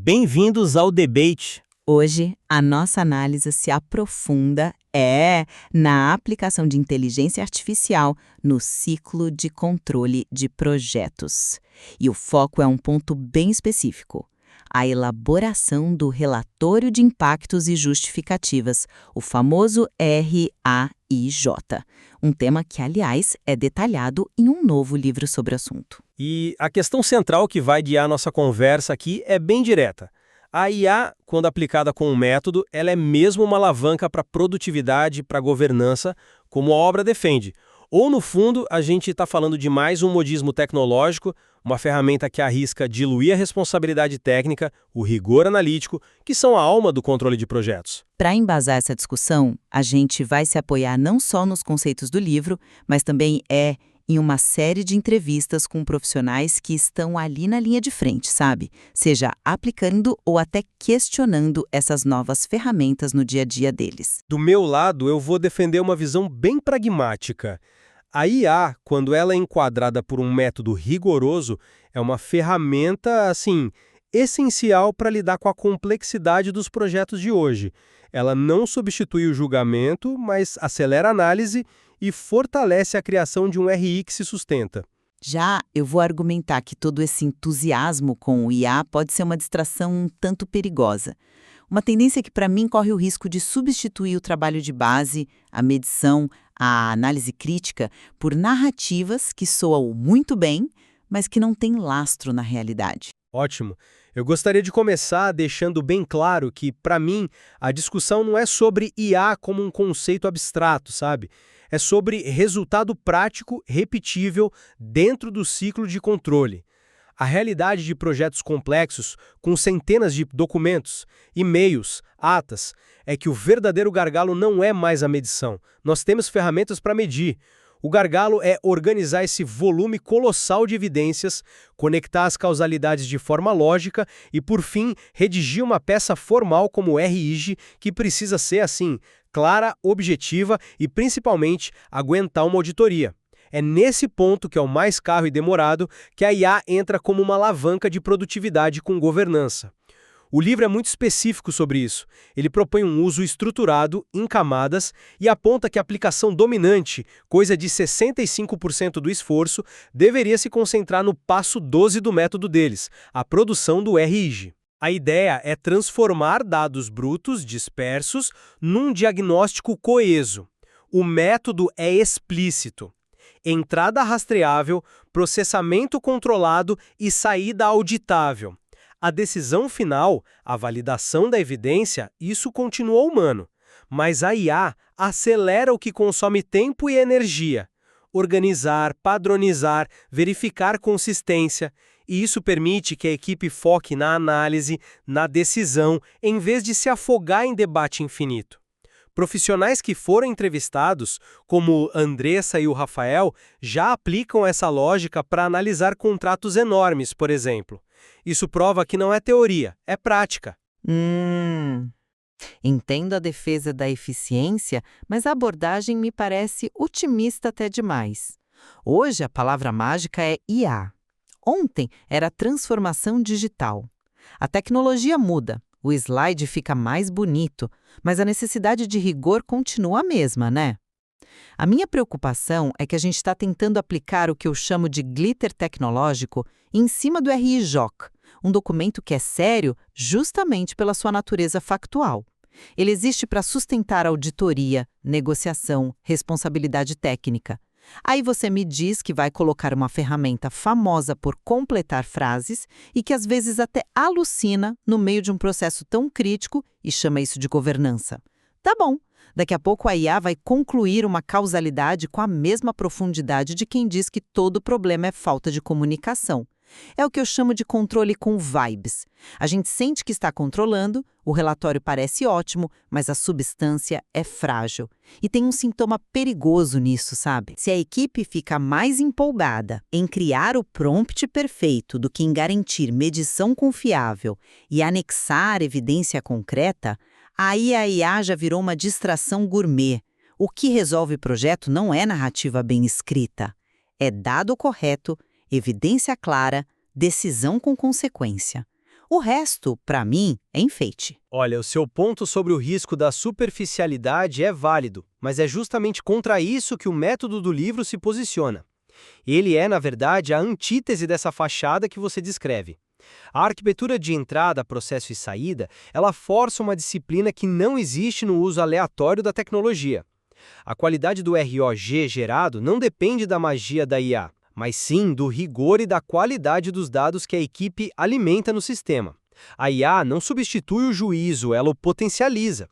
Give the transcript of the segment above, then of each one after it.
Bem-vindos ao debate. Hoje, a nossa análise se aprofunda na aplicação de inteligência artificial no ciclo de controle de projetos. E o foco é um ponto bem específico: a elaboração do relatório de impactos e justificativas, o famoso RAIJ. Um tema que, aliás, é detalhado em um novo livro sobre o assunto. E a questão central que vai guiar nossa conversa aqui é bem direta. A IA, quando aplicada com um método, ela é mesmo uma alavanca para produtividade, para governança, como a obra defende. Ou, no fundo, a gente está falando de mais um modismo tecnológico, uma ferramenta que arrisca diluir a responsabilidade técnica, o rigor analítico, que são a alma do controle de projetos. Para embasar essa discussão, a gente vai se apoiar não só nos conceitos do livro, mas também em uma série de entrevistas com profissionais que estão ali na linha de frente, sabe? Seja aplicando ou até questionando essas novas ferramentas no dia a dia deles. Do meu lado, eu vou defender uma visão bem pragmática. A IA, quando ela é enquadrada por um método rigoroso, é uma ferramenta, essencial para lidar com a complexidade dos projetos de hoje. Ela não substitui o julgamento, mas acelera a análise e fortalece a criação de um RI que se sustenta. Já eu vou argumentar que todo esse entusiasmo com o IA pode ser uma distração um tanto perigosa. Uma tendência que, para mim, corre o risco de substituir o trabalho de base, a medição, a análise crítica, por narrativas que soam muito bem, mas que não têm lastro na realidade. Ótimo. Eu gostaria de começar deixando bem claro que, para mim, a discussão não é sobre IA como um conceito abstrato, sabe? É sobre resultado prático, repetível, dentro do ciclo de controle. A realidade de projetos complexos, com centenas de documentos, e-mails, atas, é que o verdadeiro gargalo não é mais a medição. Nós temos ferramentas para medir. O gargalo é organizar esse volume colossal de evidências, conectar as causalidades de forma lógica e, por fim, redigir uma peça formal como o RIJ, que precisa ser, clara, objetiva e, principalmente, aguentar uma auditoria. É nesse ponto, que é o mais caro e demorado, que a IA entra como uma alavanca de produtividade com governança. O livro é muito específico sobre isso. Ele propõe um uso estruturado, em camadas, e aponta que a aplicação dominante, coisa de 65% do esforço, deveria se concentrar no passo 12 do método deles, a produção do RIJ. A ideia é transformar dados brutos, dispersos, num diagnóstico coeso. O método é explícito: entrada rastreável, processamento controlado e saída auditável. A decisão final, a validação da evidência, isso continua humano. Mas a IA acelera o que consome tempo e energia. Organizar, padronizar, verificar consistência. E isso permite que a equipe foque na análise, na decisão, em vez de se afogar em debate infinito. Profissionais que foram entrevistados, como Andressa e o Rafael, já aplicam essa lógica para analisar contratos enormes, por exemplo. Isso prova que não é teoria, é prática. Entendo a defesa da eficiência, mas a abordagem me parece otimista até demais. Hoje a palavra mágica é IA. Ontem era transformação digital. A tecnologia muda, o slide fica mais bonito, mas a necessidade de rigor continua a mesma, né? A minha preocupação é que a gente está tentando aplicar o que eu chamo de glitter tecnológico em cima do RIJ, um documento que é sério justamente pela sua natureza factual. Ele existe para sustentar auditoria, negociação, responsabilidade técnica. Aí você me diz que vai colocar uma ferramenta famosa por completar frases e que às vezes até alucina no meio de um processo tão crítico e chama isso de governança. Tá bom, daqui a pouco a IA vai concluir uma causalidade com a mesma profundidade de quem diz que todo problema é falta de comunicação. É o que eu chamo de controle com vibes. A gente sente que está controlando, o relatório parece ótimo, mas a substância é frágil. E tem um sintoma perigoso nisso, sabe? Se a equipe fica mais empolgada em criar o prompt perfeito do que em garantir medição confiável e anexar evidência concreta, aí a IA já virou uma distração gourmet. O que resolve o projeto não é narrativa bem escrita. É dado correto, evidência clara, decisão com consequência. O resto, para mim, é enfeite. Olha, o seu ponto sobre o risco da superficialidade é válido, mas é justamente contra isso que o método do livro se posiciona. Ele é, na verdade, a antítese dessa fachada que você descreve. A arquitetura de entrada, processo e saída, ela força uma disciplina que não existe no uso aleatório da tecnologia. A qualidade do ROG gerado não depende da magia da IA, mas sim do rigor e da qualidade dos dados que a equipe alimenta no sistema. A IA não substitui o juízo, ela o potencializa.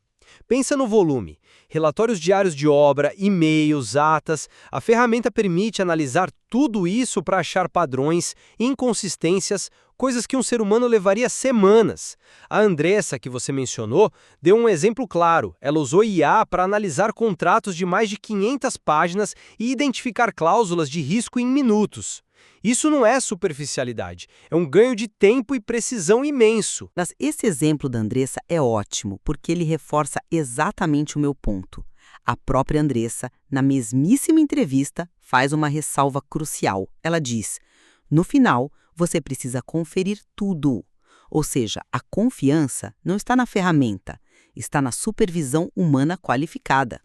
Pensa no volume. Relatórios diários de obra, e-mails, atas. A ferramenta permite analisar tudo isso para achar padrões, inconsistências, coisas que um ser humano levaria semanas. A Andressa, que você mencionou, deu um exemplo claro. Ela usou IA para analisar contratos de mais de 500 páginas e identificar cláusulas de risco em minutos. Isso não é superficialidade, é um ganho de tempo e precisão imenso. Mas esse exemplo da Andressa é ótimo, porque ele reforça exatamente o meu ponto. A própria Andressa, na mesmíssima entrevista, faz uma ressalva crucial. Ela diz: no final, você precisa conferir tudo. Ou seja, a confiança não está na ferramenta, está na supervisão humana qualificada.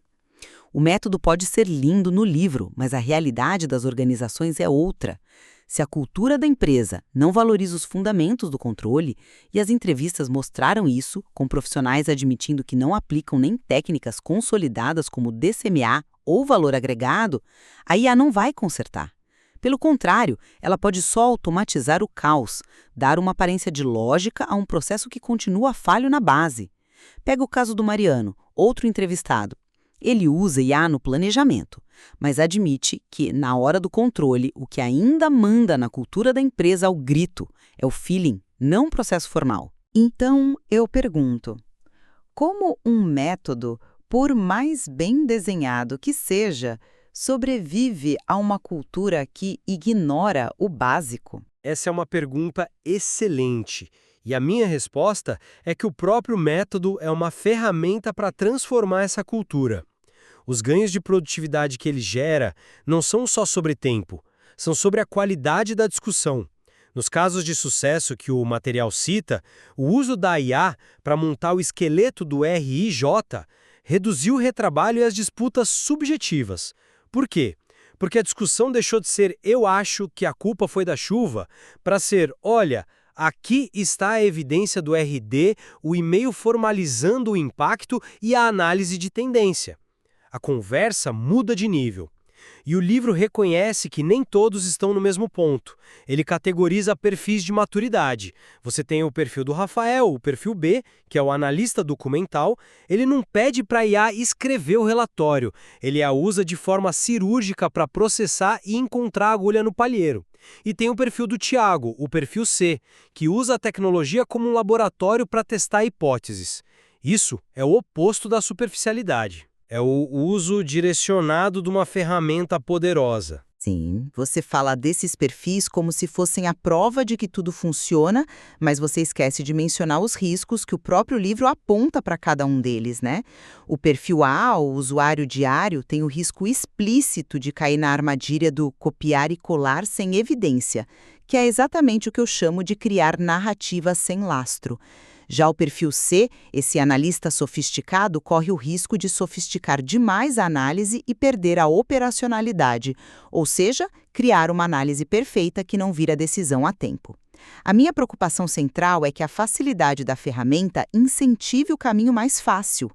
O método pode ser lindo no livro, mas a realidade das organizações é outra. Se a cultura da empresa não valoriza os fundamentos do controle, e as entrevistas mostraram isso, com profissionais admitindo que não aplicam nem técnicas consolidadas como DCMA ou valor agregado, a IA não vai consertar. Pelo contrário, ela pode só automatizar o caos, dar uma aparência de lógica a um processo que continua falho na base. Pega o caso do Mariano, outro entrevistado. Ele usa IA no planejamento, mas admite que, na hora do controle, o que ainda manda na cultura da empresa ao grito é o feeling, não o processo formal. Então, eu pergunto, como um método, por mais bem desenhado que seja, sobrevive a uma cultura que ignora o básico? Essa é uma pergunta excelente. E a minha resposta é que o próprio método é uma ferramenta para transformar essa cultura. Os ganhos de produtividade que ele gera não são só sobre tempo, são sobre a qualidade da discussão. Nos casos de sucesso que o material cita, o uso da IA para montar o esqueleto do RIJ reduziu o retrabalho e as disputas subjetivas. Por quê? Porque a discussão deixou de ser "eu acho que a culpa foi da chuva" para ser "olha, aqui está a evidência do RD, o e-mail formalizando o impacto e a análise de tendência." A conversa muda de nível. E o livro reconhece que nem todos estão no mesmo ponto. Ele categoriza perfis de maturidade. Você tem o perfil do Rafael, o perfil B, que é o analista documental. Ele não pede para a IA escrever o relatório. Ele a usa de forma cirúrgica para processar e encontrar a agulha no palheiro. E tem o perfil do Tiago, o perfil C, que usa a tecnologia como um laboratório para testar hipóteses. Isso é o oposto da superficialidade. É o uso direcionado de uma ferramenta poderosa. Sim, você fala desses perfis como se fossem a prova de que tudo funciona, mas você esquece de mencionar os riscos que o próprio livro aponta para cada um deles, né? O perfil A, o usuário diário, tem o risco explícito de cair na armadilha do copiar e colar sem evidência, que é exatamente o que eu chamo de criar narrativa sem lastro. Já o perfil C, esse analista sofisticado, corre o risco de sofisticar demais a análise e perder a operacionalidade, ou seja, criar uma análise perfeita que não vira decisão a tempo. A minha preocupação central é que a facilidade da ferramenta incentive o caminho mais fácil,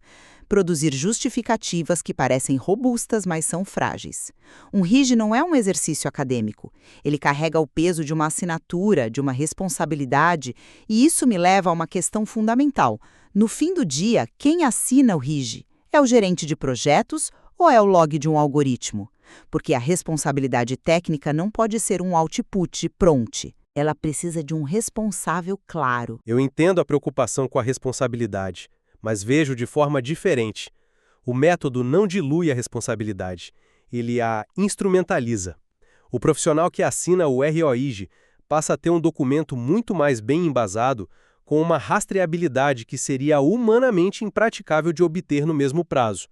produzir justificativas que parecem robustas, mas são frágeis. Um RIG não é um exercício acadêmico. Ele carrega o peso de uma assinatura, de uma responsabilidade, e isso me leva a uma questão fundamental. No fim do dia, quem assina o RIG? É o gerente de projetos ou é o log de um algoritmo? Porque a responsabilidade técnica não pode ser um output prompt. Ela precisa de um responsável claro. Eu entendo a preocupação com a responsabilidade, mas vejo de forma diferente. O método não dilui a responsabilidade, ele a instrumentaliza. O profissional que assina o ROIG passa a ter um documento muito mais bem embasado, com uma rastreabilidade que seria humanamente impraticável de obter no mesmo prazo.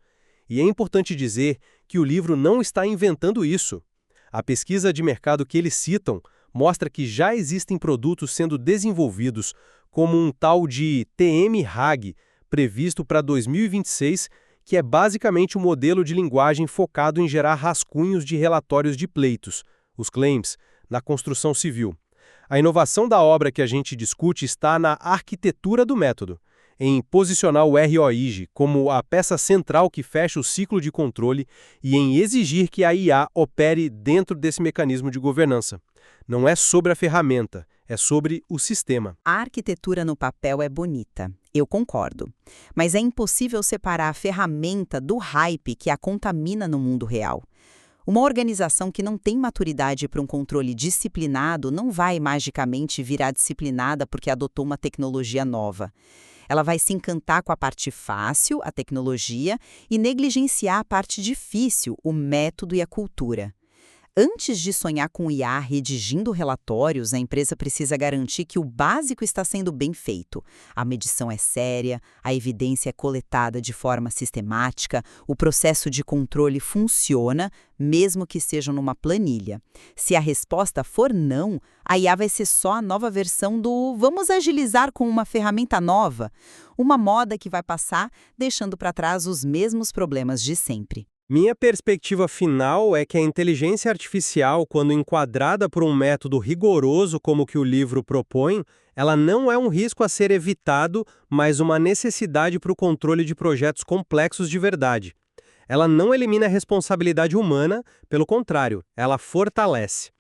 E é importante dizer que o livro não está inventando isso. A pesquisa de mercado que eles citam mostra que já existem produtos sendo desenvolvidos como um tal de TM-RAG, previsto para 2026, que é basicamente um modelo de linguagem focado em gerar rascunhos de relatórios de pleitos, os claims, na construção civil. A inovação da obra que a gente discute está na arquitetura do método, em posicionar o ROIG como a peça central que fecha o ciclo de controle e em exigir que a IA opere dentro desse mecanismo de governança. Não é sobre a ferramenta, é sobre o sistema. A arquitetura no papel é bonita, eu concordo. Mas é impossível separar a ferramenta do hype que a contamina no mundo real. Uma organização que não tem maturidade para um controle disciplinado não vai magicamente virar disciplinada porque adotou uma tecnologia nova. Ela vai se encantar com a parte fácil, a tecnologia, e negligenciar a parte difícil, o método e a cultura. Antes de sonhar com IA redigindo relatórios, a empresa precisa garantir que o básico está sendo bem feito. A medição é séria, a evidência é coletada de forma sistemática, o processo de controle funciona, mesmo que seja numa planilha. Se a resposta for não, a IA vai ser só a nova versão do "vamos agilizar com uma ferramenta nova", uma moda que vai passar deixando para trás os mesmos problemas de sempre. Minha perspectiva final é que a inteligência artificial, quando enquadrada por um método rigoroso como o que o livro propõe, ela não é um risco a ser evitado, mas uma necessidade para o controle de projetos complexos de verdade. Ela não elimina a responsabilidade humana, pelo contrário, ela fortalece.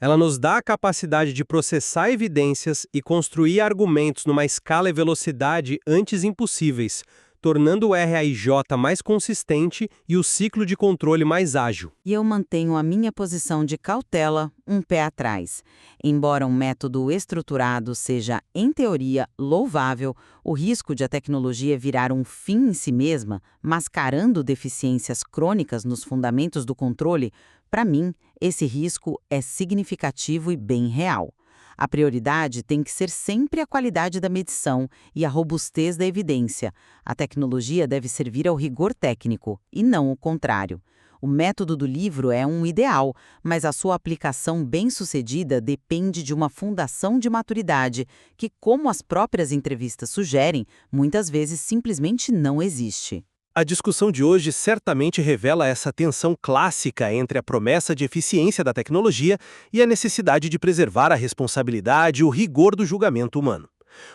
Ela nos dá a capacidade de processar evidências e construir argumentos numa escala e velocidade antes impossíveis, tornando o RAIJ mais consistente e o ciclo de controle mais ágil. E eu mantenho a minha posição de cautela um pé atrás. Embora um método estruturado seja, em teoria, louvável, o risco de a tecnologia virar um fim em si mesma, mascarando deficiências crônicas nos fundamentos do controle, para mim, esse risco é significativo e bem real. A prioridade tem que ser sempre a qualidade da medição e a robustez da evidência. A tecnologia deve servir ao rigor técnico, e não o contrário. O método do livro é um ideal, mas a sua aplicação bem-sucedida depende de uma fundação de maturidade que, como as próprias entrevistas sugerem, muitas vezes simplesmente não existe. A discussão de hoje certamente revela essa tensão clássica entre a promessa de eficiência da tecnologia e a necessidade de preservar a responsabilidade e o rigor do julgamento humano.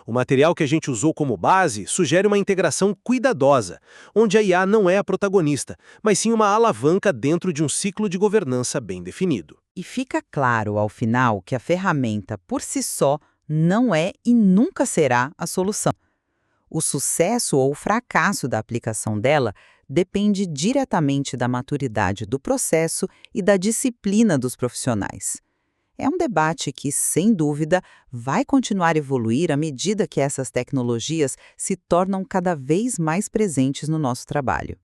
O material que a gente usou como base sugere uma integração cuidadosa, onde a IA não é a protagonista, mas sim uma alavanca dentro de um ciclo de governança bem definido. E fica claro, ao final, que a ferramenta, por si só, não é e nunca será a solução. O sucesso ou o fracasso da aplicação dela depende diretamente da maturidade do processo e da disciplina dos profissionais. É um debate que, sem dúvida, vai continuar a evoluir à medida que essas tecnologias se tornam cada vez mais presentes no nosso trabalho.